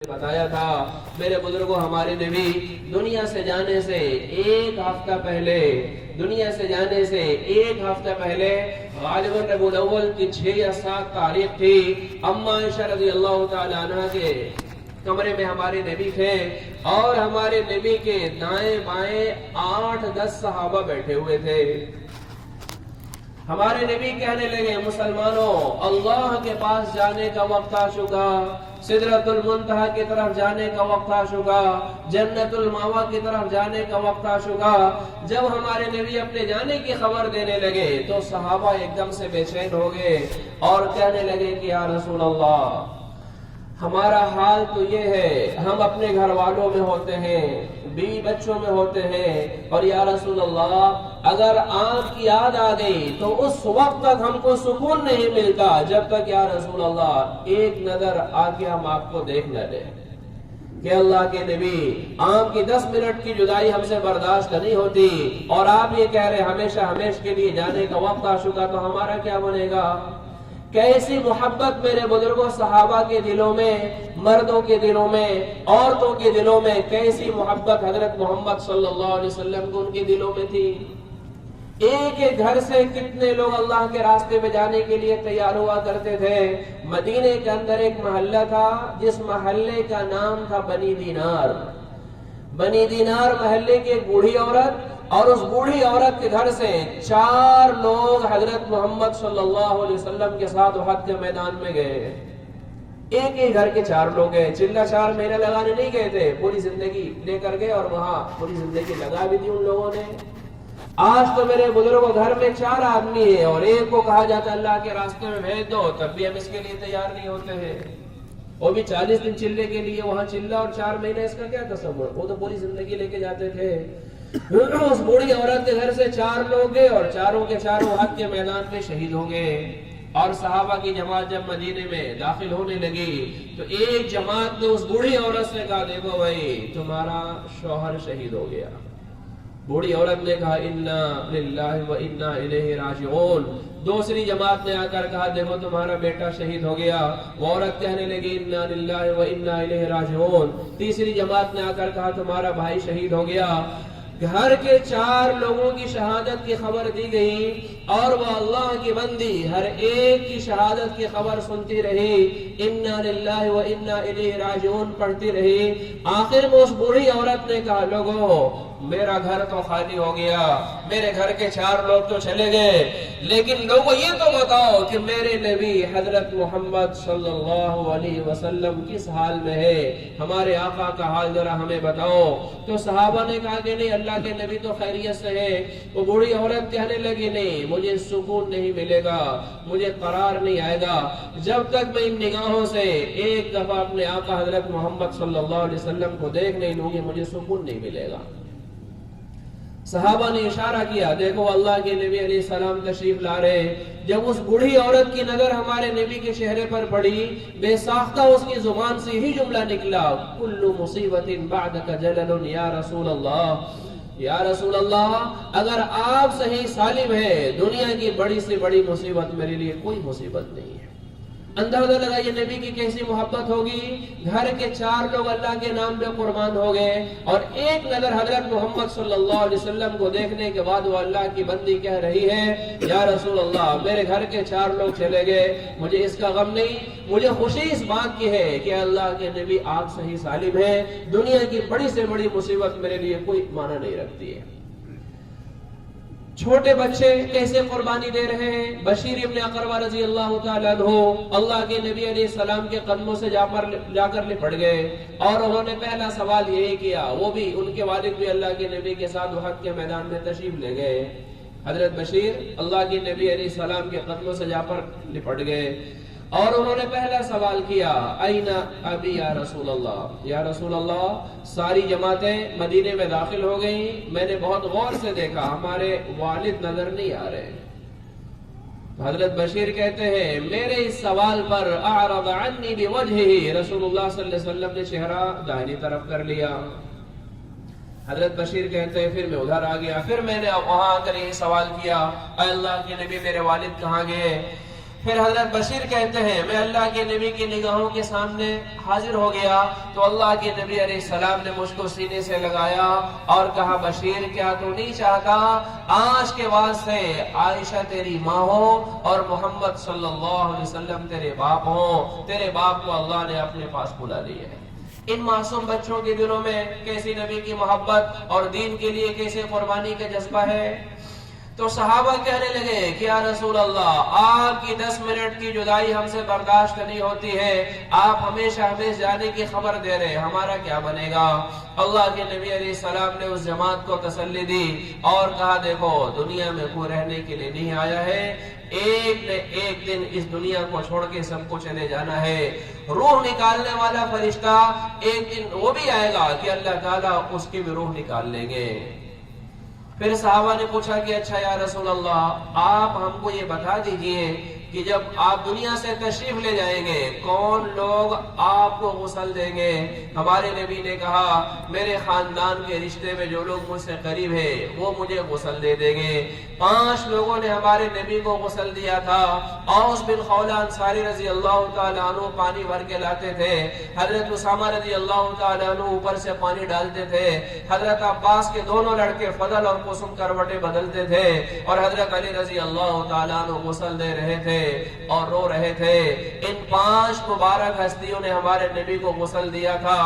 بتایا تھا میرے بزرگوں، ہمارے نبی دنیا سے جانے سے ایک ہفتہ پہلے غالباً ربیع الاول کی 6 یا 7 تاریخ تھی۔ اما عائشہ رضی اللہ تعالی عنہ کے کمرے میں ہمارے نبی تھے اور ہمارے نبی کے دائیں بائیں 8-10 صحابہ بیٹھے ہوئے تھے۔ ہمارے نبی کہنے لگے، مسلمانوں، اللہ کے پاس جانے کا وقت آ چکا، سدرۃ المنتہا کی طرف جانے کا وقت آ چکا، جنت الماوا کی طرف جانے کا وقت آ چکا۔ جب ہمارے نبی اپنے جانے کی خبر دینے لگے تو صحابہ ایک دم سے بے چین ہو گئے اور کہنے لگے کہ یا رسول اللہ، ہمارا حال تو یہ ہے، ہم اپنے گھر والوں میں ہوتے ہیں، بیوی بچوں میں ہوتے ہیں، اور یا رسول اللہ اگر آپ کی یاد آ گئی تو اس وقت تک ہم کو سکون نہیں ملتا جب تک یا رسول اللہ ایک نظر آ کے ہم آپ کو دیکھ نہ لیں۔ کہ اللہ کے نبی، آپ کی 10 منٹ کی جدائی ہم سے برداشت نہیں ہوتی اور آپ یہ کہہ رہے ہمیشہ کے لیے جانے کا وقت آ چکا، تو ہمارا کیا بنے گا؟ کیسی محبت میرے بزرگوں، صحابہ کے دلوں میں، مردوں کے دلوں میں، عورتوں کے دلوں میں کیسی محبت حضرت محمد صلی اللہ علیہ وسلم کو ان کے دلوں میں تھی۔ ایک ایک گھر سے کتنے لوگ اللہ کے راستے میں جانے کے لیے تیار ہوا کرتے تھے۔ مدینے کے اندر ایک محلہ تھا جس محلے کا نام تھا بنی دینار۔ بنی دینار محلے کی ایک بوڑھی عورت، اور اس بوڑھی عورت کے گھر سے 4 لوگ حضرت محمد صلی اللہ علیہ وسلم کے ساتھ احد کے میدان میں گئے۔ ایک ہی گھر کے 4 لوگ گئے، چلہ 4 مہینے لگانے نہیں گئے تھے، پوری زندگی لے کر گئے اور وہاں پوری زندگی لگا بھی دی ان لوگوں نے۔ آج تو میرے بزرگوں گھر میں 4 آدمی ہیں اور ایک کو کہا جاتا ہے اللہ کے راستے میں بھیج دو، تب بھی ہم اس کے لیے تیار نہیں ہوتے ہیں۔ وہ بھی 40 دن چلے کے لیے، وہاں چلہ اور 4 مہینے، اس کا کیا تصور؟ وہ تو پوری زندگی لے کے جاتے تھے۔ اس بوڑھی عورت کے گھر سے 4 لوگ گئے اور چاروں کے چاروں حق کے میدان میں شہید ہو گئے۔ اور صحابہ کی جماعت جب مدینے میں داخل ہونے لگی تو ایک جماعت نے اس بوڑھی عورت سے کہا، دیکھو بھائی، تمہارا شوہر شہید ہو گیا۔ بوڑھی عورت نے کہا، انا للہ و انا الیہ راجعون۔ دوسری جماعت نے آ کر کہا، دیکھو تمہارا بیٹا شہید ہو گیا۔ وہ عورت کہنے لگی، انا للہ و انا الیہ راجعون۔ تیسری جماعت نے آ کر کہا، تمہارا بھائی شہید ہو گیا۔ گھر کے 4 لوگوں کی شہادت کی خبر دی گئی اور وہ اللہ کی بندی ہر ایک کی شہادت کی خبر سنتی رہی، انا للہ و انا الیہ راجعون پڑھتی رہی۔ آخر میں اس بوڑھی عورت نے کہا، لوگوں، میرا گھر تو خالی ہو گیا، میرے گھر کے 4 لوگ تو چلے گئے، لیکن لوگوں یہ تو بتاؤ کہ میرے نبی حضرت محمد صلی اللہ علیہ وسلم کس حال میں ہے؟ ہمارے آقا کا حال ذرا ہمیں بتاؤ۔ تو صحابہ نے کہا کہ نہیں، اللہ کے نبی تو خیریت سے ہے۔ وہ بوڑھی عورت کہنے لگی، نہیں، مجھے سکون نہیں ملے گا، مجھے قرار نہیں آئے گا جب تک میں ان نگاہوں سے ایک دفعہ اپنے آقا حضرت محمد صلی اللہ علیہ وسلم کو دیکھ نہیں لوں گی، مجھے سکون نہیں ملے گا۔ صحابہ نے اشارہ کیا، دیکھو اللہ کے نبی علیہ السلام تشریف لا رہے۔ جب اس بوڑھی عورت کی نظر ہمارے نبی کے چہرے پر پڑی، بے ساختہ اس کی زبان سے ہی جملہ نکلا، کل مصیبت بعدک جلل یا رسول اللہ۔ یا رسول اللہ، اگر آپ صحیح سالم ہیں، دنیا کی بڑی سے بڑی مصیبت میرے لیے کوئی مصیبت نہیں ہے۔ اندازہ لگائیے نبی کی کیسی محبت ہوگی۔ گھر کے 4 لوگ اللہ کے نام پہ قربان ہو گئے اور ایک نظر حضرت محمد صلی اللہ علیہ وسلم کو دیکھنے کے بعد وہ اللہ کی بندی کہہ رہی ہے، یا رسول اللہ، میرے گھر کے 4 لوگ چلے گئے، مجھے اس کا غم نہیں، مجھے خوشی اس بات کی ہے کہ اللہ کے نبی آپ صحیح سالم ہیں، دنیا کی بڑی سے بڑی مصیبت میرے لیے کوئی معنی نہیں رکھتی ہے۔ چھوٹے بچے کیسے قربانی دے رہے ہیں؟ بشیر ابن اقربہ رضی اللہ تعالیٰ عنہ اللہ کے نبی علیہ السلام کے قدموں سے جا کر لپٹ گئے اور انہوں نے پہلا سوال یہی کیا، وہ بھی، ان کے والد بھی اللہ کے نبی کے ساتھ احد کے میدان میں تشریف لے گئے۔ حضرت بشیر اللہ کے نبی علیہ السلام کے قدموں سے جا کر لپٹ گئے اور انہوں نے پہلا سوال کیا، اینا ابی یا رسول اللہ، یا رسول اللہ، ساری جماعتیں مدینے میں داخل ہو گئیں، میں نے بہت غور سے دیکھا، ہمارے والد نظر نہیں آ رہے۔ حضرت بشیر کہتے ہیں، میرے اس سوال پر اعرض عنی بوجہہ، رسول اللہ صلی اللہ علیہ وسلم نے چہرہ دائنی طرف کر لیا۔ حضرت بشیر کہتے ہیں، پھر میں ادھر آ گیا، پھر میں نے وہاں آ کر یہ سوال کیا، اے اللہ کے نبی، میرے والد کہاں گئے؟ پھر حضرت بشیر کہتے ہیں میں اللہ کے نبی کی نگاہوں کے سامنے حاضر ہو گیا تو اللہ کے نبی علیہ السلام نے مجھ کو سینے سے لگایا اور کہا بشیر کیا تو نہیں چاہتا آج کے بعد سے عائشہ تیری ماں ہو اور محمد صلی اللہ علیہ وسلم تیرے باپ ہو، تیرے باپ کو اللہ نے اپنے پاس بلا لیا ہے۔ ان معصوم بچوں کے دلوں میں کیسی نبی کی محبت اور دین کے لیے کیسے قربانی کا جذبہ ہے۔ تو صحابہ کہنے لگے کہ یا رسول اللہ آپ کی 10 منٹ کی جدائی ہم سے برداشت نہیں ہوتی ہے، آپ ہمیشہ ہمیشہ جانے کی خبر دے رہے، ہمارا کیا بنے گا؟ اللہ کے نبی علیہ السلام نے اس جماعت کو تسلی دی اور کہا دیکھو دنیا میں کوئی رہنے کے لیے نہیں آیا ہے، ایک نہ ایک دن اس دنیا کو چھوڑ کے سب کو چلے جانا ہے۔ روح نکالنے والا فرشتہ ایک دن وہ بھی آئے گا کہ اللہ تعالیٰ اس کی بھی روح نکال لیں گے۔ پھر صحابہ نے پوچھا کہ اچھا یا رسول اللہ آپ ہم کو یہ بتا دیجئے کہ جب آپ دنیا سے تشریف لے جائیں گے کون لوگ آپ کو غسل دیں گے؟ ہمارے نبی نے کہا میرے خاندان کے رشتے میں جو لوگ مجھ سے قریب ہے وہ مجھے غسل دے دیں گے۔ 5 لوگوں نے ہمارے نبی کو غسل دیا تھا۔ اوس بن خولہ انصاری رضی اللہ تعالیٰ عنہ پانی بھر کے لاتے تھے، حضرت اسامہ رضی اللہ تعالیٰ عنہ اوپر سے پانی ڈالتے تھے، حضرت عباس کے دونوں لڑکے فضل اور قسم کروٹیں بدلتے تھے اور حضرت علی رضی اللہ تعالیٰ عنہ غسل دے رہے تھے اور رو رہے تھے۔ ان 5 مبارک ہستیوں نے ہمارے نبی کو غسل دیا تھا،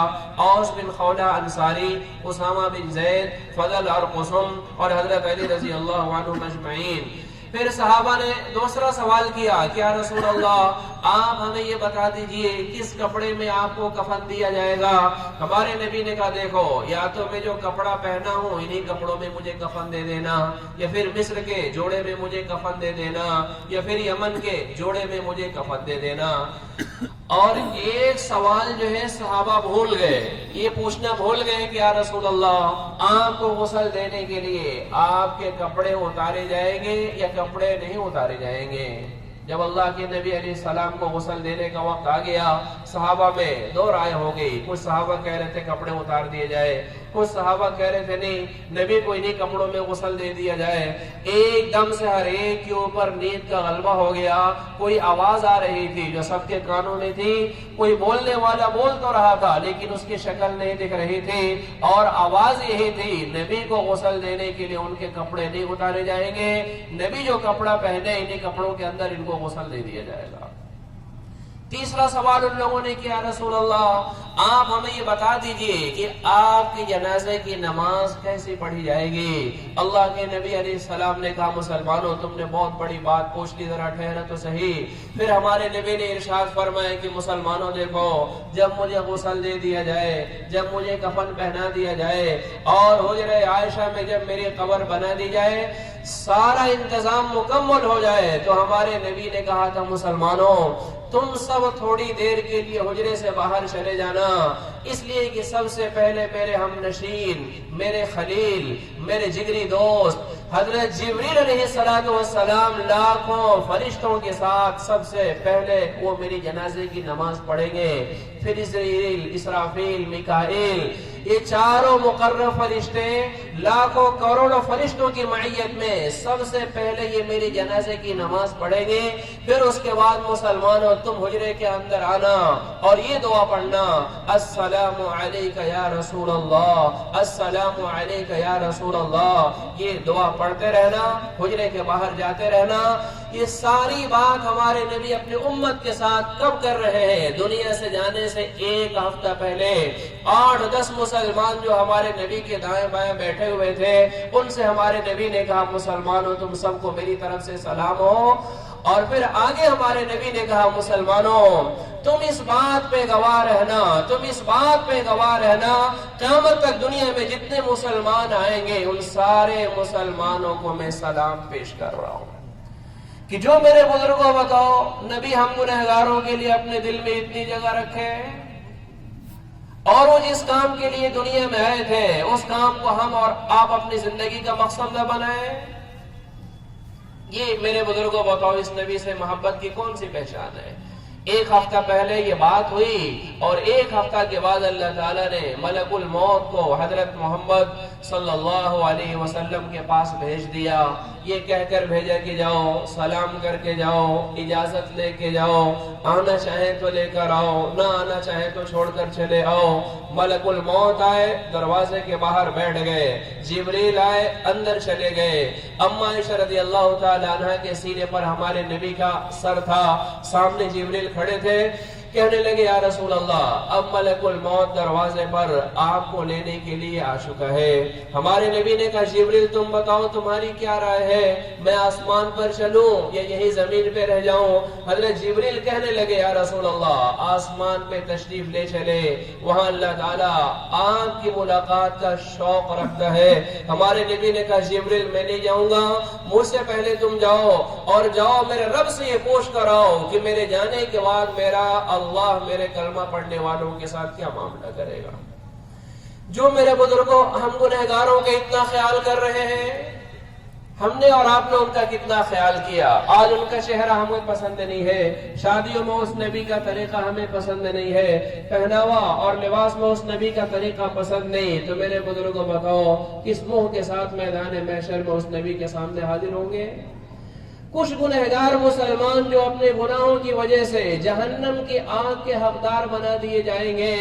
اوس بن خولہ انصاری، اسامہ بن زید، فضل اور قسم اور حضرت علی رضی اللہ عنہ مجمعین۔ پھر صحابہ نے دوسرا سوال کیا کہ یا رسول اللہ آپ ہمیں یہ بتا دیجئے کس کپڑے میں آپ کو کفن دیا جائے گا؟ ہمارے نبی نے کہا دیکھو یا تو میں جو کپڑا پہنا ہوں انہی کپڑوں میں مجھے کفن دے دینا، یا پھر مصر کے جوڑے میں مجھے کفن دے دینا، یا پھر یمن کے جوڑے میں مجھے کفن دے دینا۔ اور ایک سوال جو ہے صحابہ بھول گئے، یہ پوچھنا بھول گئے کہ یا رسول اللہ آپ کو غسل دینے کے لیے آپ کے کپڑے اتارے جائیں گے یا کپڑے نہیں اتارے جائیں گے؟ جب اللہ کے نبی علیہ السلام کو غسل دینے کا وقت آ گیا صحابہ میں 2 رائے ہو گئی، کچھ صحابہ کہہ رہے تھے کپڑے اتار دیے جائے، کچھ صحابہ کہہ رہے تھے نہیں نبی کو انہی کپڑوں میں غسل دے دیا جائے۔ ایک دم سے ہر ایک کے اوپر نیند کا غلبہ ہو گیا، کوئی آواز آ رہی تھی جو سب کے کانوں میں تھی، کوئی بولنے والا بول تو رہا تھا لیکن اس کی شکل نہیں دکھ رہی تھی اور آواز یہی تھی نبی کو غسل دینے کے لیے ان کے کپڑے نہیں اتارے جائیں گے، نبی جو کپڑا پہنے انہی کپڑوں کے اندر ان کو غسل دے دیا جائے گا۔ تیسرا سوال ان لوگوں نے کیا رسول اللہ آپ ہمیں یہ بتا دیجئے کہ آپ کی جنازے کی نماز کیسے پڑھی جائے گی؟ اللہ کے نبی علیہ السلام نے کہا مسلمانوں تم نے بہت بڑی بات پوچھ لی، ذرا ٹھہرا تو صحیح۔ پھر ہمارے نبی نے ارشاد فرمایا کہ مسلمانوں دیکھو جب مجھے غسل دے دیا جائے، جب مجھے کفن پہنا دیا جائے اور حجرہ عائشہ میں جب میری قبر بنا دی جائے، سارا انتظام مکمل ہو جائے تو ہمارے نبی نے کہا تھا مسلمانوں تم سب تھوڑی دیر کے لیے حجرے سے باہر چلے جانا، اس لیے کہ سب سے پہلے میرے ہم نشین، میرے خلیل، میرے جگری دوست حضرت جبریل علیہ السلام لاکھوں فرشتوں کے ساتھ سب سے پہلے وہ میری جنازے کی نماز پڑھیں گے، پھر اسرائیل، اسرافیل، میکائیل، یہ چاروں مقرر فرشتے لاکھوں کروڑوں فرشتوں کی معیت میں سب سے پہلے یہ میری جنازے کی نماز پڑھیں گے، پھر اس کے بعد مسلمانوں تم حجرے کے اندر آنا اور یہ دعا پڑھنا السلام علیک یا رسول اللہ، السلام علیک یا رسول اللہ، یہ دعا پڑھتے رہنا، حجرے کے باہر جاتے رہنا۔ یہ ساری بات ہمارے نبی اپنی امت کے ساتھ کب کر رہے ہیں؟ دنیا سے جانے سے 1 ہفتہ پہلے 8-10 مسلمان جو ہمارے نبی کے دائیں بائیں بیٹھے ہوئے تھے ان سے ہمارے نبی نے کہا مسلمانوں تم سب کو میری طرف سے سلام ہو، اور پھر آگے ہمارے نبی نے کہا مسلمانوں تم اس بات پہ گواہ رہنا، تم اس بات پہ گواہ رہنا قیامت تک دنیا میں جتنے مسلمان آئیں گے ان سارے مسلمانوں کو میں سلام پیش کر رہا ہوں کہ جو میرے بزرگوں بتاؤ نبی ہم گنہگاروں کے لیے اپنے دل میں اتنی جگہ رکھے اور وہ جس کام کے لیے دنیا میں آئے تھے اس کام کو ہم اور آپ اپنی زندگی کا مقصد نہ بنائیں۔ یہ میرے بزرگوں بتاؤ اس نبی سے محبت کی کون سی پہچان ہے؟ 1 ہفتہ پہلے یہ بات ہوئی اور 1 ہفتہ کے بعد اللہ تعالیٰ نے ملک الموت کو حضرت محمد صلی اللہ علیہ وسلم کے پاس بھیج دیا۔ یہ کہہ کر بھیجا کہ جاؤ سلام کر کے جاؤ، اجازت لے کے جاؤ، آنا چاہیں تو لے کر آؤ، نہ آنا چاہیں تو چھوڑ کر چلے آؤ۔ ملک الموت آئے، دروازے کے باہر بیٹھ گئے، جبریل آئے، اندر چلے گئے۔ اما عائشہ رضی اللہ تعالی عنہ کے سینے پر ہمارے نبی کا سر تھا، سامنے جبریل کھڑے تھے، کہنے لگے یا رسول اللہ اب ملک الموت دروازے پر آپ کو لینے کے لیے آ چکا ہے۔ ہمارے نبی نے کہا جبریل تم بتاؤ تمہاری کیا رائے ہے، میں آسمان پر چلوں یا یہی زمین پہ رہ جاؤں؟ حضرت جبریل کہنے لگے یا رسول اللہ آسمان پہ تشریف لے چلے، وہاں اللہ تعالیٰ آپ کی ملاقات کا شوق رکھتا ہے۔ ہمارے نبی نے کہا جبریل میں نہیں جاؤں گا، مجھ سے پہلے تم جاؤ اور جاؤ میرے رب سے یہ پوچھ کر آؤ کہ میرے جانے کے بعد میرا اللہ میرے کلمہ پڑھنے والوں کے ساتھ کیا معاملہ کرے گا۔ جو میرے بزرگوں ہم گنہگاروں کے اتنا خیال کر رہے ہیں، ہم نے اور آپ نے ان کا کتنا خیال کیا۔ آج ان کا چہرہ ہمیں پسند نہیں ہے، شادیوں میں اس نبی کا طریقہ ہمیں پسند نہیں ہے، پہناوا اور لباس میں اس نبی کا طریقہ پسند نہیں، تو میرے بزرگوں بتاؤ کس منہ کے ساتھ میدان محشر میں اس نبی کے سامنے حاضر ہوں گے؟ کچھ گنہگار مسلمان جو اپنے گناہوں کی وجہ سے جہنم کی آگ کے حقدار بنا دیے جائیں گے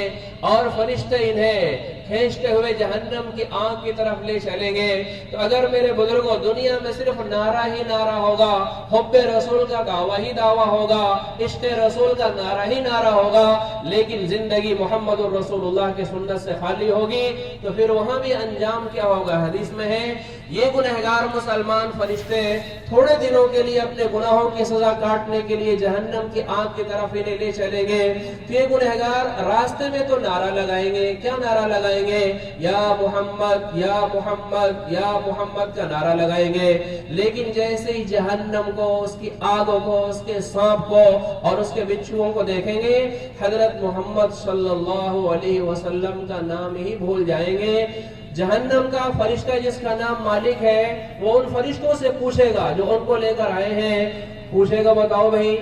اور فرشتے انہیں کھینچتے ہوئے جہنم کی آگ کی طرف لے چلیں گے، تو اگر میرے بزرگوں دنیا میں صرف نعرہ ہی نعرہ ہوگا، حب رسول کا دعویٰ ہی دعویٰ ہوگا، عشق رسول کا نعرہ ہی نعرہ ہوگا، لیکن زندگی محمد الرسول اللہ کی سنت سے خالی ہوگی، تو پھر وہاں بھی انجام کیا ہوگا؟ حدیث میں ہے یہ گنہگار مسلمان فرشتے تھوڑے دنوں کے لیے اپنے گناہوں کی سزا کاٹنے کے لیے جہنم کی آگ کی طرف انہیں لے چلیں گے، تو یہ گنہگار راستے میں تو نعرہ لگائیں گے، کیا نعرہ لگائیں گے؟ یا محمد یا محمد یا محمد کا نعرہ لگائیں گے، لیکن جیسے ہی جہنم کو، اس کی آگ کو، اس کے سانپ کو اور اس کے بچھوؤں کو دیکھیں گے، حضرت محمد صلی اللہ علیہ وسلم کا نام ہی بھول جائیں گے۔ جہنم کا فرشتہ جس کا نام مالک ہے وہ ان فرشتوں سے پوچھے گا جو ان کو لے کر آئے ہیں، پوچھے گا بتاؤ بھائی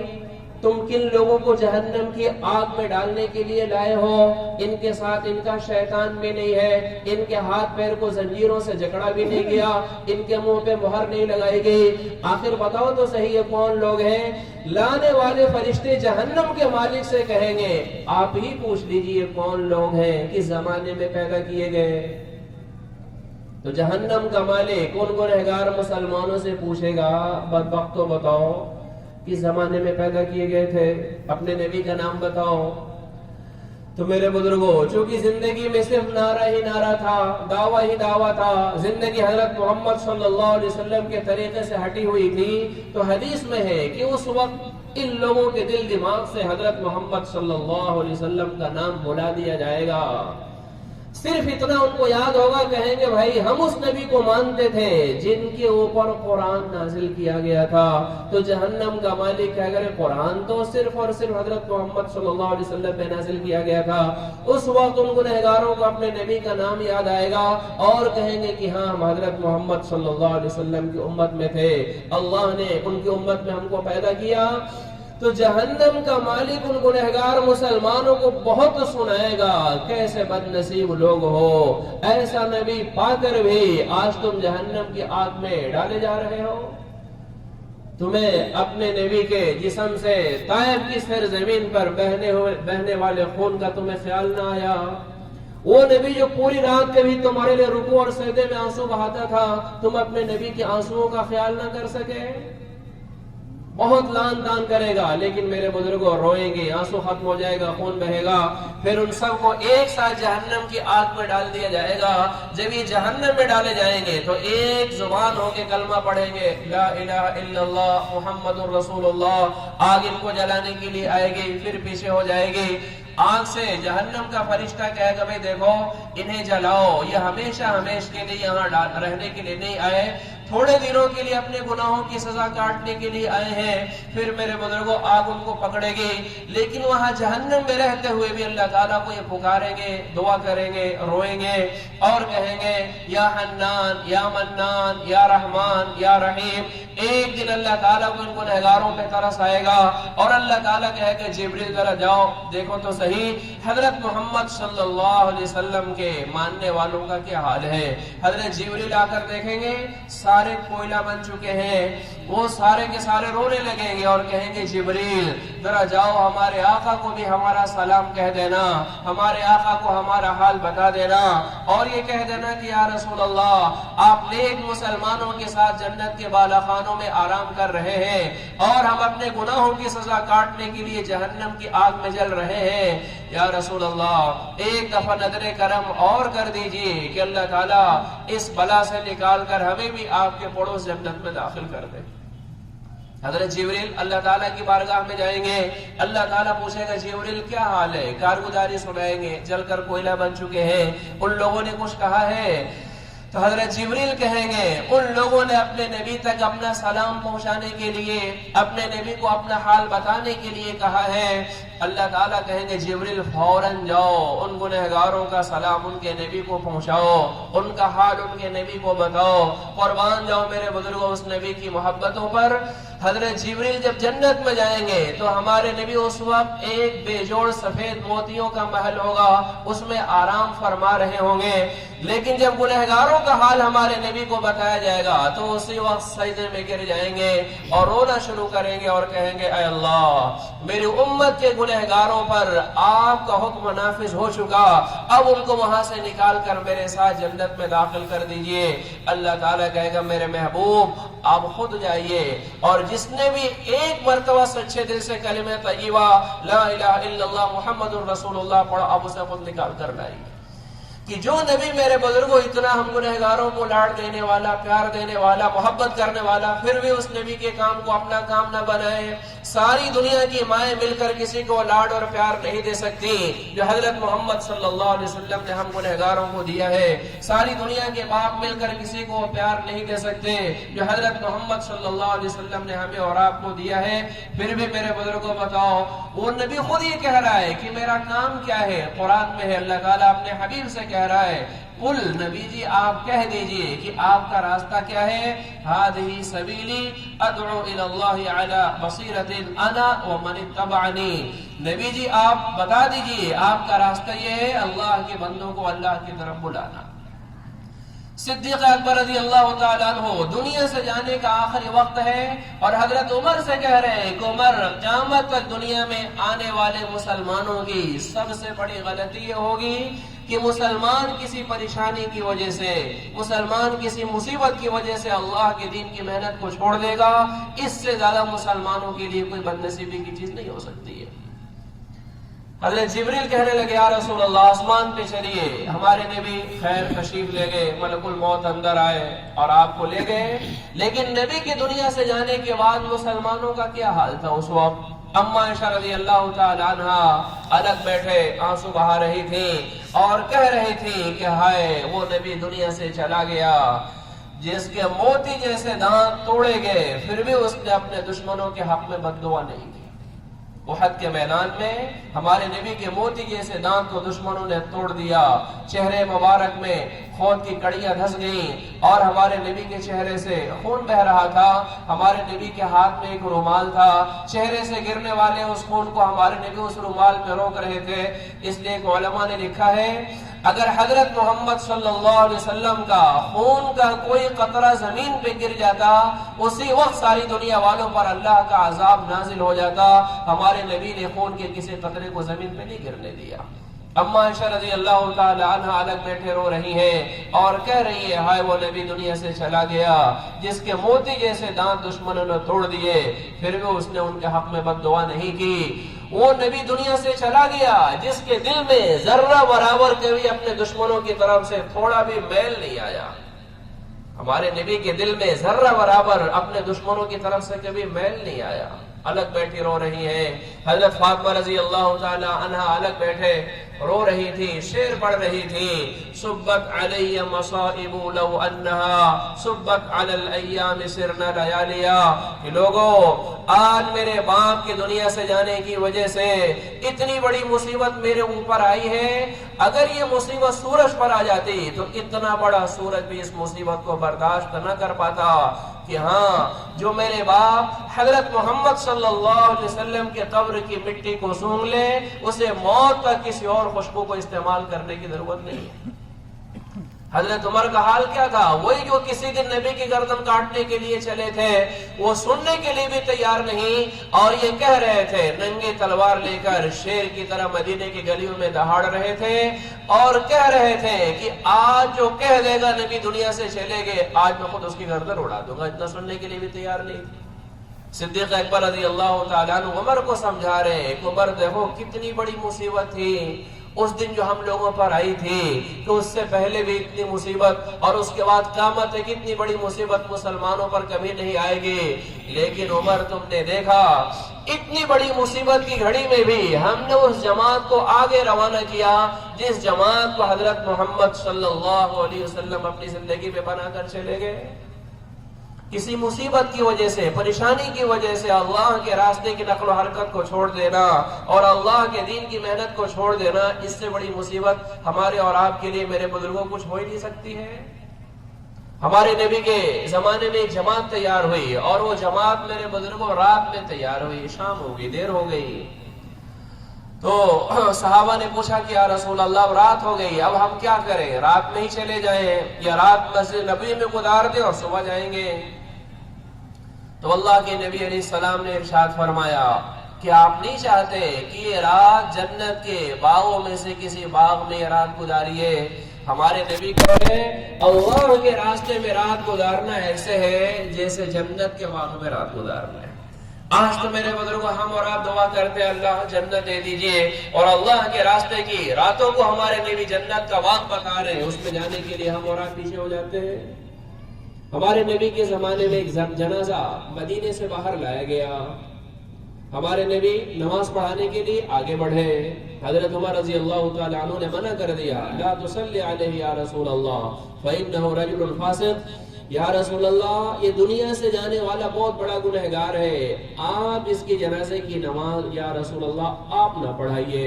تم کن لوگوں کو جہنم کی آگ میں ڈالنے کے لیے لائے ہو؟ ان کے ساتھ ان کا شیطان بھی نہیں ہے، ان کے ہاتھ پیر کو زنجیروں سے جکڑا بھی نہیں گیا، ان کے منہ پہ مہر نہیں لگائی گئی، آخر بتاؤ تو صحیح یہ کون لوگ ہیں؟ لانے والے فرشتے جہنم کے مالک سے کہیں گے آپ ہی پوچھ لیجئے کون لوگ ہیں، کس زمانے میں پیدا کیے گئے؟ تو جہنم کا مالک ان گنہگار مسلمانوں سے پوچھے گا بدبختو بتاؤ کس زمانے میں پیدا کیے گئے تھے، اپنے نبی کا نام بتاؤ۔ تو میرے بزرگوں چونکہ زندگی میں صرف نعرہ ہی نعرہ تھا، دعویٰ ہی دعویٰ تھا، زندگی حضرت محمد صلی اللہ علیہ وسلم کے طریقے سے ہٹی ہوئی تھی، تو حدیث میں ہے کہ اس وقت ان لوگوں کے دل دماغ سے حضرت محمد صلی اللہ علیہ وسلم کا نام بھلا دیا جائے گا۔ صرف اتنا ان کو یاد ہوگا، کہیں گے بھائی ہم اس نبی کو مانتے تھے جن کے اوپر قرآن نازل کیا گیا تھا۔ تو جہنم کا مالک کہے گا قرآن تو صرف اور صرف حضرت محمد صلی اللہ علیہ وسلم پہ نازل کیا گیا تھا۔ اس وقت ان گنہگاروں کو اپنے نبی کا نام یاد آئے گا اور کہیں گے کہ ہاں ہم حضرت محمد صلی اللہ علیہ وسلم کی امت میں تھے، اللہ نے ان کی امت میں ہم کو پیدا کیا۔ تو جہنم کا مالک ان گنہگار مسلمانوں کو بہت سنائے گا کیسے بد نصیب لوگ ہو، ایسا نبی پا کر بھی آج تم جہنم کی آگ میں ڈالے جا رہے ہو۔ تمہیں اپنے نبی کے جسم سے طائف کی سرزمین پر بہنے والے خون کا تمہیں خیال نہ آیا؟ وہ نبی جو پوری رات کے بھی تمہارے لیے رکوع اور سجدے میں آنسو بہاتا تھا، تم اپنے نبی کے آنسوؤں کا خیال نہ کر سکے؟ بہت لان تان کرے گا، لیکن میرے بزرگوں روئیں گے، آنسو ختم ہو جائے گا، خون بہے گا، پھر ان سب کو ایک ساتھ جہنم کی آگ میں ڈال دیا جائے گا۔ جب یہ جہنم میں ڈالے جائیں گے تو ایک زبان ہو کے کلمہ پڑھیں گے لا الہ الا اللہ محمد الرسول اللہ، آگ ان کو جلانے کے لیے آئے گی، پھر پیچھے ہو جائے گی آگ سے۔ جہنم کا فرشتہ کہے گا بھائی دیکھو انہیں جلاؤ، یہ ہمیشہ ہمیشہ کے لیے یہاں رہنے کے لیے نہیں آئے، تھوڑے دنوں کے لیے اپنے گناہوں کی سزا کاٹنے کے لیے آئے ہیں۔ پھر میرے بزرگوں آگ ان کو پکڑے گی، لیکن وہاں جہنم میں رہتے ہوئے بھی اللہ تعالیٰ کو یہ پکاریں گے، دعا کریں گے، روئیں گے اور کہیں گے یا حنان یا منان یا رحمان یا رحیم۔ ایک دن اللہ تعالیٰ کو ان گنہگاروں پہ ترس آئے گا اور اللہ تعالیٰ کہے کہ جبریل ذرا جاؤ دیکھو تو صحیح حضرت محمد صلی اللہ علیہ وسلم کے ماننے والوں کا کیا حال ہے۔ حضرت جبریل آ کر دیکھیں گے سارے کوئلہ بن چکے ہیں، وہ سارے کے سارے رونے لگیں گے اور کہیں گے جبریل ذرا جاؤ ہمارے آقا کو بھی ہمارا سلام کہہ دینا، ہمارے آقا کو ہمارا حال بتا دینا، اور یہ کہہ دینا کہ یا رسول اللہ آپ نیک مسلمانوں کے ساتھ جنت کے بالا خانوں میں آرام کر رہے ہیں اور ہم اپنے گناہوں کی سزا کاٹنے کے لیے جہنم کی آگ میں جل رہے ہیں، یا رسول اللہ ایک دفعہ نظر کرم اور کر دیجئے کہ اللہ تعالیٰ اس بلا سے نکال کر ہمیں بھی آپ کے پڑوس جنت میں داخل کر دے۔ حضرت جبریل اللہ تعالیٰ کی بارگاہ میں جائیں گے، اللہ تعالیٰ پوچھے گا جبریل کیا حال ہے، کارگزاری سنائیں گے، جل کر کوئلہ بن چکے ہیں، ان لوگوں نے کچھ کہا ہے؟ تو حضرت جبریل کہیں گے ان لوگوں نے اپنے نبی تک اپنا سلام پہنچانے کے لیے، اپنے نبی کو اپنا حال بتانے کے لیے کہا ہے۔ اللہ تعالیٰ کہیں گے جبریل فوراً جاؤ ان گنہگاروں کا سلام ان کے نبی کو پہنچاؤ، ان کا حال ان کے نبی کو بتاؤ، قربان جاؤ میرے بزرگوں اس نبی کی محبتوں پر۔ حضرت جبریل جب جنت میں جائیں گے تو ہمارے نبی اس وقت ایک بے جوڑ سفید موتیوں کا محل ہوگا، اس میں آرام فرما رہے ہوں گے، لیکن جب گنہگاروں کا حال ہمارے نبی کو بتایا جائے گا تو اسی وقت سجدے میں گر جائیں گے اور رونا شروع کریں گے اور کہیں گے اے اللہ میری امت کے گنہگاروں پر آپ کا حکم نافذ ہو چکا، اب ان کو وہاں سے نکال کر میرے ساتھ جنت میں داخل کر دیجئے۔ اللہ تعالیٰ کہے گا میرے محبوب آپ خود جائیے، اور جس نے بھی ایک مرتبہ سچے دل سے کلمہ طیبہ لا الہ الا اللہ محمد الرسول اللہ پڑھا، اب اسے خود نکال کر لائیے۔ کہ جو نبی میرے بزرگوں اتنا ہم گنہگاروں کو لاڈ دینے والا، پیار دینے والا، محبت کرنے والا، پھر بھی اس نبی کے کام کو اپنا کام نہ بنائے۔ ساری دنیا کی مائیں مل کر کسی کو لاڈ اور پیار نہیں دے سکتی جو حضرت محمد صلی اللہ علیہ وسلم نے ہم گنہگاروں کو دیا ہے۔ ساری دنیا کے باپ مل کر کسی کو پیار نہیں دے سکتے جو حضرت محمد صلی اللہ علیہ وسلم نے ہمیں اور آپ کو دیا ہے۔ پھر بھی میرے بزرگوں بتاؤ وہ نبی خود یہ کہہ رہا ہے کہ میرا کام کیا ہے، قرآن میں ہے، اللہ تعالیٰ اپنے حبیب سے کہہ رہا ہے قل نبی جی آپ کہہ دیجئے کہ آپ کا راستہ کیا ہے، هذه سبیلی ادعو الی اللہ علی بصیرۃ انا ومن اتبعنی۔ نبی جی آپ بتا دیجئے آپ کا راستہ یہ ہے اللہ کے بندوں کو اللہ کی طرف بلانا۔ صدیق اکبر رضی اللہ تعالیٰ عنہ دنیا سے جانے کا آخری وقت ہے اور حضرت عمر سے کہہ رہے ہیں کہ عمر قیامت تک دنیا میں آنے والے مسلمانوں کی سب سے بڑی غلطی یہ ہوگی کہ مسلمان کسی پریشانی کی وجہ سے، مسلمان کسی مصیبت کی وجہ سے اللہ کے دین کی محنت کو چھوڑ دے گا۔ اس سے زیادہ مسلمانوں کے لیے کوئی بدنصیبی کی چیز نہیں ہو سکتی ہے۔ حضرت جبریل کہنے لگے یا رسول اللہ آسمان پہ چلیے، ہمارے نبی خیر تشریف لے گئے، ملک الموت اندر آئے اور آپ کو لے گئے، لیکن نبی کی دنیا سے جانے کے بعد مسلمانوں کا کیا حال تھا اس وقت؟ اما عائشہ رضی اللہ تعالی عنہ الگ بیٹھے آنسو بہا رہی تھی اور کہہ رہی تھی کہ ہائے وہ نبی دنیا سے چلا گیا جس کے موتی جیسے دانت توڑے گئے، پھر بھی اس نے اپنے دشمنوں کے حق میں بد دعا نہیں کی۔ احد کے میدان میں ہمارے نبی کے موتی جیسے دانت کو دشمنوں نے توڑ دیا، چہرے مبارک میں خون کی کڑیاں دھس گئیں اور ہمارے نبی کے چہرے سے خون بہ رہا تھا، ہمارے نبی کے ہاتھ میں ایک رومال تھا، چہرے سے گرنے والے اس خون کو ہمارے نبی اس رومال پہ روک رہے تھے۔ اس لیے علماء نے لکھا ہے اگر حضرت محمد صلی اللہ علیہ وسلم کا خون کا کوئی قطرہ زمین پہ گر جاتا اسی وقت ساری دنیا والوں پر اللہ کا عذاب نازل ہو جاتا۔ ہمارے نبی نے خون کے کسی قطرے کو زمین پہ نہیں گرنے دیا۔ اما عائشہ رضی اللہ تعالی عنہ الگ بیٹھے رو رہی ہیں اور کہہ رہی ہے ہائے وہ نبی دنیا سے چلا گیا جس کے موتی جیسے دانت دشمنوں نے توڑ دیے، پھر بھی اس نے ان کے حق میں بد دعا نہیں کی۔ وہ نبی دنیا سے چلا گیا جس کے دل میں ذرہ برابر کبھی اپنے دشمنوں کی طرف سے تھوڑا بھی میل نہیں آیا۔ ہمارے نبی کے دل میں ذرہ برابر اپنے دشمنوں کی طرف سے کبھی میل نہیں آیا۔ الگ بیٹھی رو رہی ہیں۔ حضرت فاطمہ رضی اللہ تعالی عنہا الگ بیٹھے رو رہی تھی، شعر پڑھ رہی تھی صبت علی مصائب لو انہا صبت علی الایام سرنا لیالیا، کہ لوگوں آج میرے باپ کی دنیا سے جانے کی وجہ سے اتنی بڑی مصیبت میرے اوپر آئی ہے، اگر یہ مصیبت سورج پر آ جاتی تو اتنا بڑا سورج بھی اس مصیبت کو برداشت نہ کر پاتا کہ ہاں جو میرے باپ حضرت محمد صلی اللہ علیہ وسلم کے قبر کی مٹی کو سونگ لے اسے موت تک کسی اور خوشبو کو استعمال کرنے کی ضرورت نہیں ہے۔ حضرت عمر کا حال کیا تھا؟ وہی جو کسی دن نبی کی گردن کاٹنے کے لیے چلے تھے، وہ سننے کے لیے بھی تیار نہیں، اور یہ کہہ رہے تھے ننگی تلوار لے کر شیر کی طرح مدینے کی گلیوں میں دہاڑ رہے تھے، اور کہہ رہے تھے کہ آج جو کہہ دے گا نبی دنیا سے چلے گئے، آج میں خود اس کی گردن اڑا دوں گا۔ اتنا سننے کے لیے بھی تیار نہیں تھے۔ صدیق اکبر رضی اللہ تعالیٰ عنہ عمر کو سمجھا رہے ہیں کہ عمر دیکھو کتنی بڑی مصیبت تھی اس دن جو ہم لوگوں پر آئی تھی، کہ اس سے پہلے بھی اتنی مصیبت، اور اس کے بعد قیامت ہے کتنی بڑی مصیبت مسلمانوں پر کبھی نہیں آئے گی، لیکن عمر تم نے دیکھا اتنی بڑی مصیبت کی گھڑی میں بھی ہم نے اس جماعت کو آگے روانہ کیا جس جماعت کو حضرت محمد صلی اللہ علیہ وسلم اپنی زندگی میں بنا کر چلے گئے۔ کسی مصیبت کی وجہ سے، پریشانی کی وجہ سے اللہ کے راستے کی نقل و حرکت کو چھوڑ دینا اور اللہ کے دین کی محنت کو چھوڑ دینا، اس سے بڑی مصیبت ہمارے اور آپ کے لیے میرے بزرگوں کچھ ہو ہی نہیں سکتی ہے۔ ہمارے نبی کے زمانے میں ایک جماعت تیار ہوئی، اور وہ جماعت میرے بزرگوں رات میں تیار ہوئی، شام ہو گئی، دیر ہو گئی، تو صحابہ نے پوچھا کہ یا رسول اللہ اب رات ہو گئی، اب ہم کیا کریں؟ رات میں ہی چلے جائیں یا رات مسجد نبوی میں گزار دیں اور صبح جائیں گے؟ تو اللہ کے نبی علیہ السلام نے ارشاد فرمایا کہ آپ نہیں چاہتے کہ یہ رات جنت کے باغوں میں سے کسی باغ میں یہ رات گزاریے؟ ہمارے نبی کہتے ہیں اللہ کے راستے میں رات گزارنا ایسے ہے جیسے جنت کے باغوں میں رات گزارنا ہے۔ آج تو میرے بزرگوں ہم اور آپ دعا کرتے ہیں اللہ جنت دے دیجئے، اور اللہ کے راستے کی راتوں کو ہمارے نبی جنت کا باغ بتا رہے ہیں، اس میں جانے کے لیے ہم اور آپ پیچھے ہو جاتے ہیں۔ ہمارے نبی کے زمانے میں ایک جنازہ مدینے سے باہر لایا گیا، ہمارے نبی نماز پڑھانے کے لیے آگے بڑھے، حضرت عمر رضی اللہ تعالی عنہ نے منع کر دیا، لا تصلی علیہ یا رسول اللہ فإنہ رجل فاسق، یا رسول اللہ یہ دنیا سے جانے والا بہت بڑا گنہگار ہے، آپ اس کی جنازے کی نماز یا رسول اللہ آپ نہ پڑھائیے۔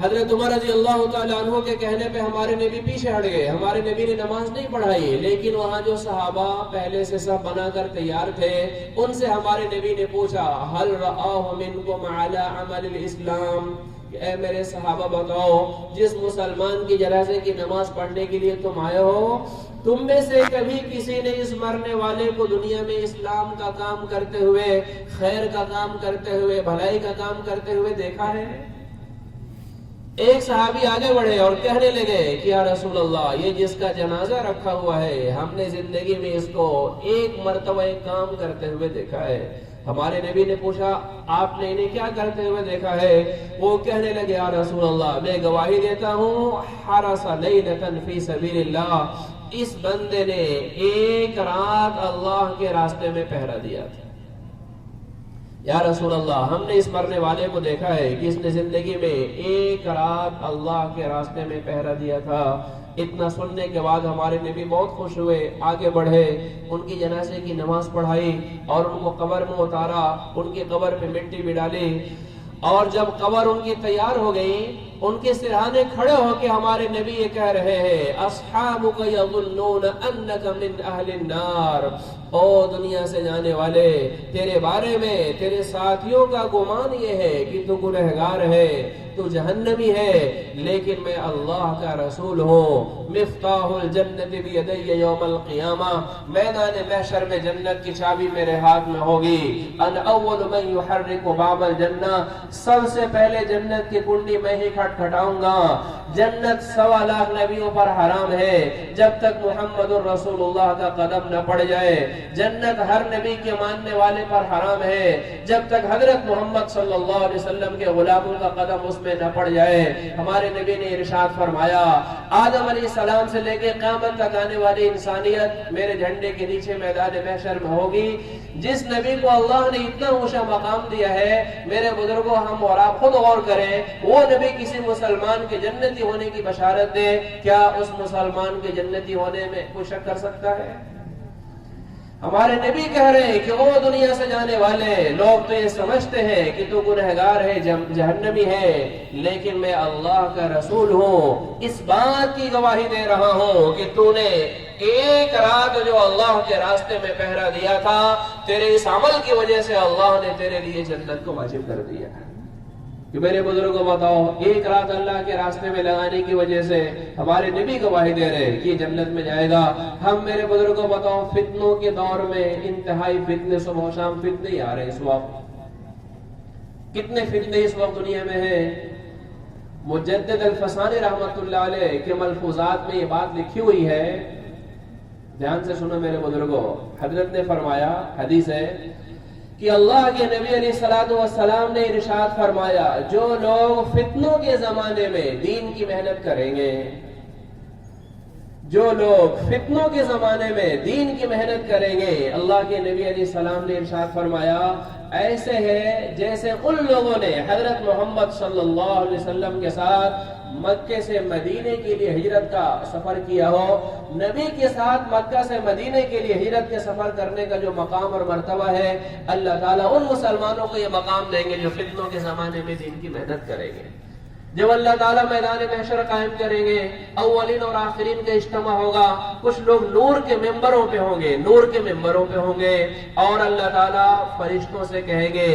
حضرت عمر رضی اللہ تعالیٰ عنہ کے کہنے پہ ہمارے نبی پیچھے ہٹ گئے، ہمارے نبی نے نماز نہیں پڑھائی، لیکن وہاں جو صحابہ پہلے سے سب بنا کر تیار تھے ان سے ہمارے نبی نے پوچھا هل رآہ منکم علی عمل الاسلام، کہ اے میرے صحابہ بتاؤ جس مسلمان کی جنازے کی نماز پڑھنے کے لیے تم آئے ہو، تم میں سے کبھی کسی نے اس مرنے والے کو دنیا میں اسلام کا کام کرتے ہوئے، خیر کا کام کرتے ہوئے، بھلائی کا کام کرتے ہوئے دیکھا ہے؟ ایک صحابی آگے بڑھے اور کہنے لگے کہ یا رسول اللہ یہ جس کا جنازہ رکھا ہوا ہے ہم نے زندگی میں اس کو ایک مرتبہ ایک کام کرتے ہوئے دیکھا ہے۔ ہمارے نبی نے پوچھا آپ نے انہیں کیا کرتے ہوئے دیکھا ہے؟ وہ کہنے لگے یا رسول اللہ میں گواہی دیتا ہوں حرس لیلۃ فی سبیل اللہ، اس بندے نے ایک رات اللہ کے راستے میں پہرا دیا تھا۔ یا رسول اللہ ہم نے اس مرنے والے کو دیکھا ہے کہ اس نے زندگی میں ایک رات اللہ کے راستے میں پہرا دیا تھا۔ اتنا سننے کے بعد ہمارے نبی بہت خوش ہوئے، آگے بڑھے، ان کی جنازے کی نماز پڑھائی اور ان کو قبر میں اتارا، ان کی قبر پہ مٹی بھی ڈالی، اور جب قبر ان کی تیار ہو گئی ان کے سرہانے کھڑے ہو کے ہمارے نبی یہ کہہ رہے ہیں اصحابک یظنون انک من اہل النار، او دنیا سے جانے والے تیرے بارے میں تیرے ساتھیوں کا گمان یہ ہے کہ تو گنہگار ہے، تو جہنمی ہے، لیکن میں اللہ کا رسول ہوں، مفتاح الجنت بیدی یوم القیامہ، میدان محشر میں جنت کی چابی میرے ہاتھ میں ہوگی، ان اول من یحرک باب الجنہ، سب سے پہلے جنت کی کنڈی میں ہی کھٹکھٹاؤں گا۔ جنت 1.25 لاکھ نبیوں پر حرام ہے جب تک محمد الرسول اللہ کا قدم نہ پڑ جائے، جنت ہر نبی کے ماننے والے پر حرام ہے جب تک حضرت محمد صلی اللہ علیہ وسلم کے غلاموں کا قدم اس میں نہ پڑ جائے۔ ہمارے نبی نے ارشاد فرمایا آدم علیہ السلام سے لے کے قیامت تک آنے والی انسانیت میرے جھنڈے کے نیچے میدان محشر میں ہوگی۔ جس نبی کو اللہ نے اتنا اونچا مقام دیا ہے، میرے بزرگوں ہم اور آپ خود غور کریں، وہ نبی کسی مسلمان کے جنتی ہونے کی بشارت دے، کیا اس مسلمان کے جنتی ہونے میں کوئی شک کر سکتا ہے؟ ہمارے نبی کہہ رہے ہیں کہ او دنیا سے جانے والے لوگ تو یہ سمجھتے ہیں کہ تو گنہگار ہے، جہنمی ہے، لیکن میں اللہ کا رسول ہوں، اس بات کی گواہی دے رہا ہوں کہ تو نے ایک رات جو اللہ کے راستے میں پہرا دیا تھا، تیرے اس عمل کی وجہ سے اللہ نے تیرے لیے جنت کو واجب کر دیا۔ کہ میرے بزرگوں بتاؤ، ایک رات اللہ کے راستے میں لگانے کی وجہ سے ہمارے نبی گواہی دے رہے کہ یہ جنت میں جائے گا۔ ہم میرے بزرگوں بتاؤ فتنوں کے دور میں انتہائی فتنے، صبح و شام فتنے ہی آ رہے اس وقت، کتنے فتنے اس وقت دنیا میں ہیں۔ مجدد الفسانی رحمت اللہ علیہ کے ملفوظات میں یہ بات لکھی ہوئی ہے، دھیان سے سنو میرے بزرگوں۔ حضرت نے فرمایا، حدیث ہے کہ اللہ کے نبی علیہ الصلوۃ والسلام نے ارشاد فرمایا، جو لوگ فتنوں کے زمانے میں دین کی محنت کریں گے، جو لوگ فتنوں کے زمانے میں دین کی محنت کریں گے، اللہ کے نبی علیہ السلام نے ارشاد فرمایا ایسے ہے جیسے ان لوگوں نے حضرت محمد صلی اللہ علیہ وسلم کے ساتھ مکے سے مدینے کے لیے ہجرت کا سفر کیا ہو۔ نبی کے ساتھ مکہ سے مدینے کے لیے ہجرت کے سفر کرنے کا جو مقام اور مرتبہ ہے، اللہ تعالیٰ ان مسلمانوں کو یہ مقام دیں گے جو فتنوں کے زمانے میں دین کی محنت کریں گے۔ جب اللہ تعالیٰ میدان محشر قائم کریں گے، اولین اور آخرین کا اجتماع ہوگا، کچھ لوگ نور کے ممبروں پہ ہوں گے، نور کے ممبروں پہ ہوں گے، اور اللہ تعالیٰ فرشتوں سے کہیں گے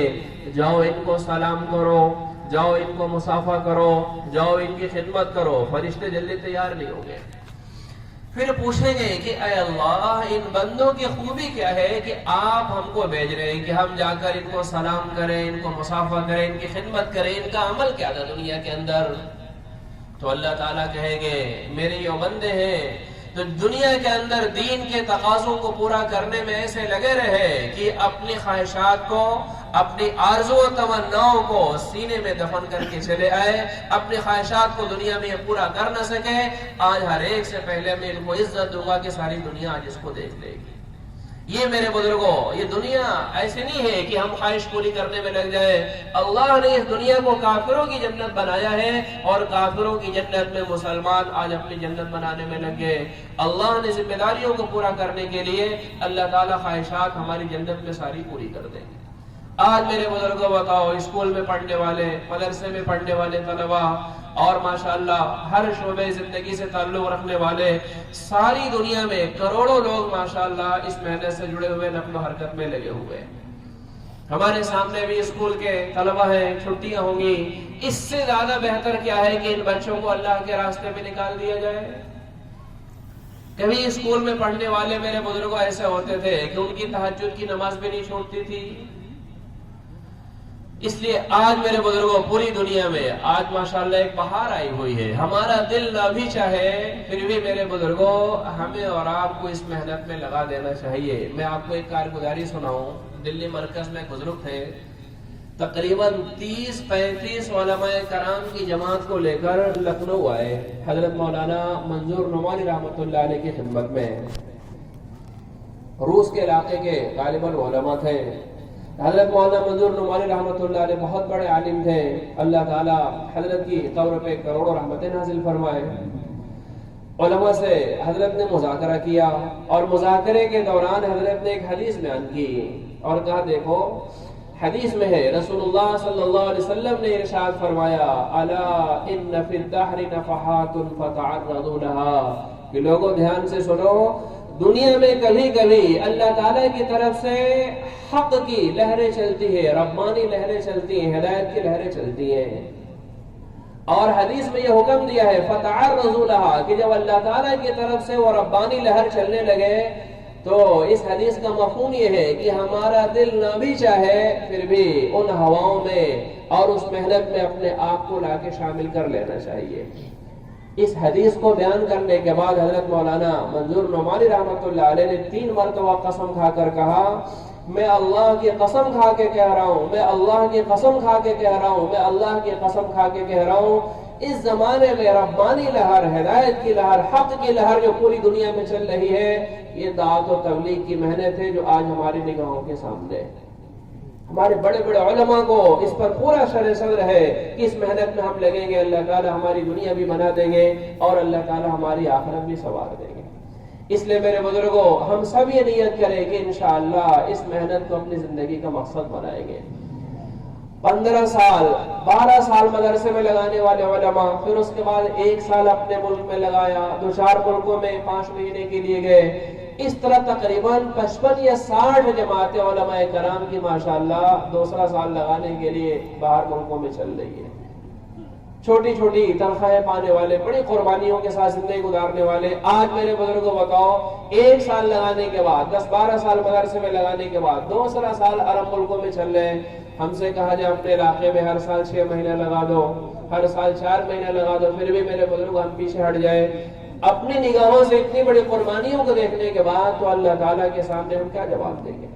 جاؤ ان کو سلام کرو، جاؤ ان کو مصافحہ کرو، جاؤ ان کی خدمت کرو۔ فرشتے جلدی تیار نہیں ہوں گے۔ پھر پوچھیں گے کہ اے اللہ، ان بندوں کی خوبی کیا ہے کہ آپ ہم کو بھیج رہے ہیں کہ ہم جا کر ان کو سلام کریں، ان کو مصافحہ کریں، ان کی خدمت کریں، ان کا عمل کیا تھا دنیا کے اندر؟ تو اللہ تعالیٰ کہیں گے میرے یہ بندے ہیں تو دنیا کے اندر دین کے تقاضوں کو پورا کرنے میں ایسے لگے رہے کہ اپنی خواہشات کو، اپنی آرزو و تمناؤں کو سینے میں دفن کر کے چلے آئے، اپنی خواہشات کو دنیا میں یہ پورا کر نہ سکے۔ آج ہر ایک سے پہلے میں ان کو عزت دوں گا کہ ساری دنیا آج اس کو دیکھ لے گی۔ یہ میرے بزرگوں، یہ دنیا ایسے نہیں ہے کہ ہم خواہش پوری کرنے میں لگ جائے۔ اللہ نے اس دنیا کو کافروں کی جنت بنایا ہے، اور کافروں کی جنت میں مسلمان آج اپنی جنت بنانے میں لگ گئے۔ اللہ نے ذمہ داریوں کو پورا کرنے کے لیے اللہ تعالیٰ خواہشات ہماری جنت میں ساری پوری کر دیں گے۔ آج میرے بزرگوں بتاؤ، اسکول میں پڑھنے والے، مدرسے میں پڑھنے والے طلبا، اور ماشاءاللہ ہر شعبے زندگی سے تعلق رکھنے والے، ساری دنیا میں کروڑوں لوگ ماشاءاللہ اس محنت سے جڑے ہوئے، نقل و حرکت میں لگے ہوئے۔ ہمارے سامنے بھی اسکول کے طلبا ہیں، چھٹیاں ہوں گی، اس سے زیادہ بہتر کیا ہے کہ ان بچوں کو اللہ کے راستے میں نکال دیا جائے۔ کبھی اسکول میں پڑھنے والے میرے بزرگوں ایسے ہوتے تھے کہ ان کی تہجد کی نماز بھی نہیں چھوڑتی تھی۔ اس لیے آج میرے بزرگوں پوری دنیا میں آج ماشاءاللہ ایک بہار آئی ہوئی ہے۔ ہمارا دل نہ بھی چاہے پھر بھی میرے بزرگوں ہمیں اور آپ کو اس محنت میں لگا دینا چاہیے۔ میں آپ کو ایک کارگزاری سناؤں۔ دلی مرکز میں بزرگ تھے، تقریباً 30-35 علماء کرام کی جماعت کو لے کر لکھنؤ آئے حضرت مولانا منظور نعمانی رحمت اللہ علیہ کی خدمت میں۔ روس کے علاقے کے غالباً علماء تھے۔ حضرت مولانا منظور نعمانی رحمت اللہ علیہ بہت بڑے عالم تھے۔ اللہ تعالیٰ حضرت کی قبر پہ کروڑوں رحمتیں نازل فرمائے۔ علماء سے حضرت نے مذاکرہ کیا، اور مذاکرے کے دوران حضرت نے ایک حدیث بیان کی اور کہا دیکھو حدیث میں ہے، رسول اللہ صلی اللہ علیہ وسلم نے ارشاد فرمایا الا ان فی الدہر نفحات فتعرضوا لها، کہ لوگوں دھیان سے سنو، دنیا میں کبھی کبھی اللہ تعالیٰ کی طرف سے حق کی لہریں چلتی ہے، ربانی لہریں چلتی ہیں، ہدایت کی لہریں چلتی ہیں۔ اور حدیث میں یہ حکم دیا ہے فتعرضوا لها، کہ جب اللہ تعالیٰ کی طرف سے وہ ربانی لہر چلنے لگے تو اس حدیث کا مفہوم یہ ہے کہ ہمارا دل نہ بھی چاہے پھر بھی ان ہواؤں میں اور اس محنت میں اپنے آپ کو لا کے شامل کر لینا چاہیے۔ اس حدیث کو بیان کرنے کے بعد حضرت مولانا منظور نعمانی رحمت اللہ علیہ نے 3 مرتبہ قسم کھا کر کہا، میں اللہ کی قسم کھا کے کہہ رہا ہوں، میں اللہ کی قسم کھا کے کہہ رہا ہوں، میں اللہ کی قسم کھا کے کہہ رہا ہوں، اس زمانے میں ربانی لہر، ہدایت کی لہر، حق کی لہر جو پوری دنیا میں چل رہی ہے، یہ دعوت و تبلیغ کی محنت ہے جو آج ہماری نگاہوں کے سامنے ہے۔ ہمارے بڑے بڑے علماء کو اس پر پورا شرح صدر ہے کہ اس محنت میں ہم لگیں گے، اللہ تعالی ہماری دنیا بھی بنا دیں گے اور اللہ تعالی ہماری آخرت بھی سنوار دیں گے۔ اس لیے میرے بزرگوں ہم سب یہ نیت کریں کہ انشاءاللہ اس محنت کو اپنی زندگی کا مقصد بنائیں گے۔ 15 سال 12 سال مدرسے میں لگانے والے علماء، پھر اس کے بعد 1 سال اپنے ملک میں لگایا، 2-4 ملکوں میں 5 مہینے کے لیے گئے، اس طرح تقریباً 55 یا 60 جماعتیں علماء کرام کی ماشاءاللہ دوسرا سال لگانے کے لیے باہر ملکوں میں چل رہی ہے. چھوٹی چھوٹی تنخواہیں پانے والے، بڑی قربانیوں کے ساتھ زندگی گزارنے والے. آج میرے بزرگوں بتاؤ، 1 سال لگانے کے بعد، 10-12 سال مدرسے میں لگانے کے بعد دوسرا سال عرب ملکوں میں چل رہے ہیں. ہم سے کہا جائے اپنے علاقے میں ہر سال 6 مہینہ لگا دو، ہر سال 4 مہینہ لگا دو، پھر بھی میرے بزرگ ہم پیچھے ہٹ جائے. اپنی نگاہوں سے اتنی بڑی قربانیوں کو دیکھنے کے بعد تو اللہ تعالیٰ کے سامنے ہم کیا جواب دیں گے؟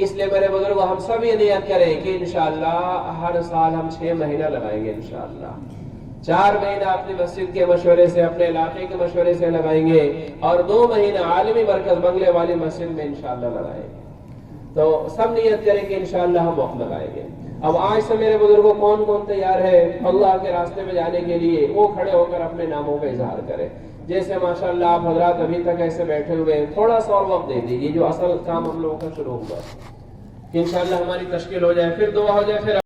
اس لیے میرے بزرگ ہم سب یہ نیت کریں کہ انشاءاللہ ہر سال ہم 6 مہینہ لگائیں گے. انشاءاللہ 4 مہینہ اپنی مسجد کے مشورے سے، اپنے علاقے کے مشورے سے لگائیں گے، اور 2 مہینہ عالمی مرکز بنگلے والی مسجد میں انشاءاللہ لگائیں گے. تو سب نیت کریں کہ انشاءاللہ ہم وقت لگائیں گے. اب آج سے میرے بزرگوں کون کون تیار ہے اللہ کے راستے میں جانے کے لیے، وہ کھڑے ہو کر اپنے ناموں کا اظہار کرے. جیسے ماشاءاللہ آپ حضرات ابھی تک ایسے بیٹھے ہوئے، تھوڑا سا اور وقت دے دیجیے، جو اصل کام ہم لوگوں کا شروع ہوا انشاءاللہ ہماری تشکیل ہو جائے، پھر دعا ہو جائے، پھر